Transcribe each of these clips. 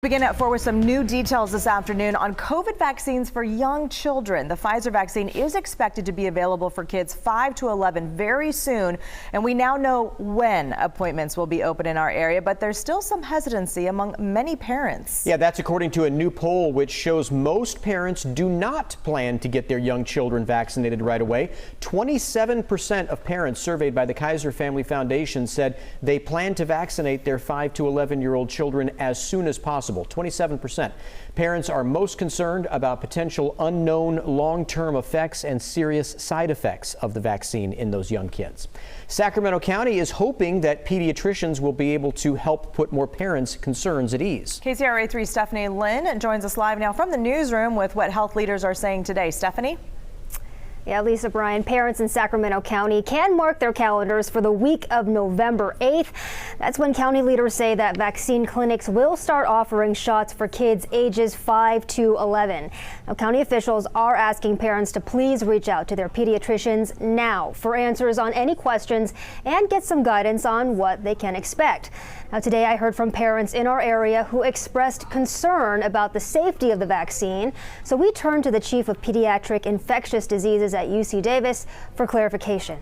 Begin at 4 with some new details this afternoon on COVID vaccines for young children. The Pfizer vaccine is expected to be available for kids 5 to 11 very soon, and we now know when appointments will be open in our area, but there's still some hesitancy among many parents. Yeah, that's according to a new poll which shows most parents do not plan to get their young children vaccinated right away. 27% of parents surveyed by the Kaiser Family Foundation said they plan to vaccinate their 5 to 11-year-old children as soon as possible. 27%. Parents are most concerned about potential unknown long-term effects and serious side effects of the vaccine in those young kids. Sacramento County is hoping that pediatricians will be able to help put more parents' concerns at ease. KCRA 3 Stephanie Lynn joins us live now from the newsroom with what health leaders are saying today. Stephanie? Yeah, Lisa, Brian, parents in Sacramento County can mark their calendars for the week of November 8th. That's when county leaders say that vaccine clinics will start offering shots for kids ages 5 to 11. Now, county officials are asking parents to please reach out to their pediatricians now for answers on any questions and get some guidance on what they can expect. Now, today I heard from parents in our area who expressed concern about the safety of the vaccine. So we turned to the chief of pediatric infectious diseases at UC Davis for clarification.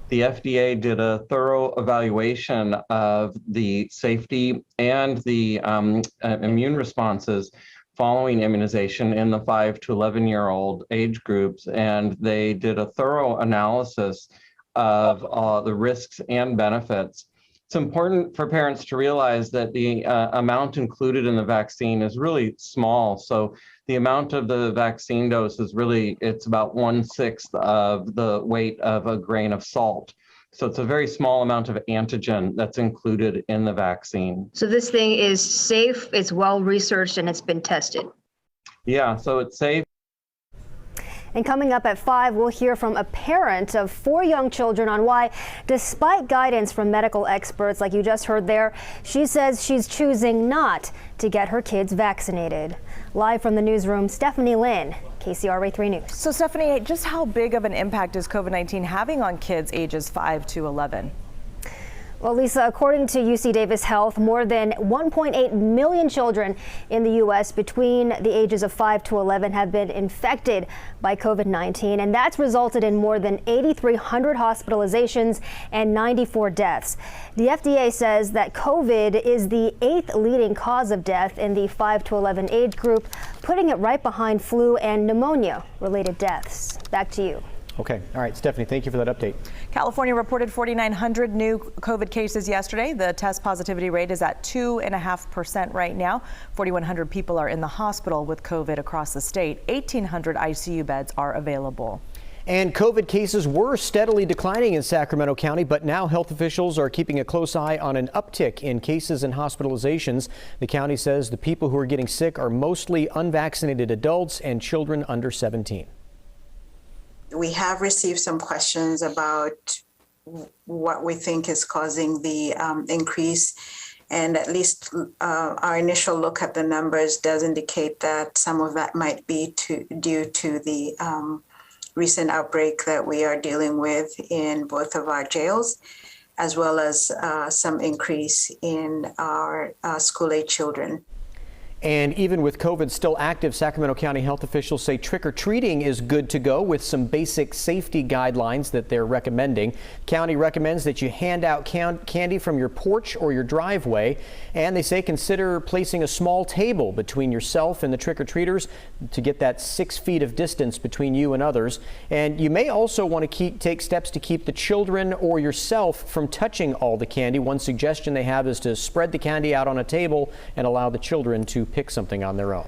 The FDA did a thorough evaluation of the safety and the immune responses following immunization in the 5 to 11-year-old age groups, and they did a thorough analysis of the risks and benefits. It's important for parents to realize that the amount included in the vaccine is really small. So the amount of the vaccine dose is really, it's about 1/6 of the weight of a grain of salt. So it's a very small amount of antigen that's included in the vaccine. So this thing is safe, it's well researched, and it's been tested. Yeah, so it's safe. And coming up at 5, we'll hear from a parent of 4 young children on why, despite guidance from medical experts like you just heard there, she says she's choosing not to get her kids vaccinated. Live from the newsroom, Stephanie Lynn, KCRA 3 News. So Stephanie, just how big of an impact is COVID-19 having on kids ages 5 to 11? Well, Lisa, according to UC Davis Health, more than 1.8 million children in the U.S. between the ages of 5 to 11 have been infected by COVID-19, and that's resulted in more than 8,300 hospitalizations and 94 deaths. The FDA says that COVID is the 8th leading cause of death in the 5 to 11 age group, putting it right behind flu and pneumonia-related deaths. Back to you. Okay. All right, Stephanie, thank you for that update. California reported 4,900 new COVID cases yesterday. The test positivity rate is at 2.5% right now. 4,100 people are in the hospital with COVID across the state. 1,800 ICU beds are available. And COVID cases were steadily declining in Sacramento County, but now health officials are keeping a close eye on an uptick in cases and hospitalizations. The county says the people who are getting sick are mostly unvaccinated adults and children under 17. We have received some questions about what we think is causing the increase, and at least our initial look at the numbers does indicate that some of that might be due to the recent outbreak that we are dealing with in both of our jails, as well as some increase in our school-age children. And even with COVID still active, Sacramento County health officials say trick-or-treating is good to go with some basic safety guidelines that they're recommending. County recommends that you hand out candy from your porch or your driveway, and they say consider placing a small table between yourself and the trick-or-treaters to get that 6 feet of distance between you and others. And you may also want to take steps to keep the children or yourself from touching all the candy. One suggestion they have is to spread the candy out on a table and allow the children to pick something on their own.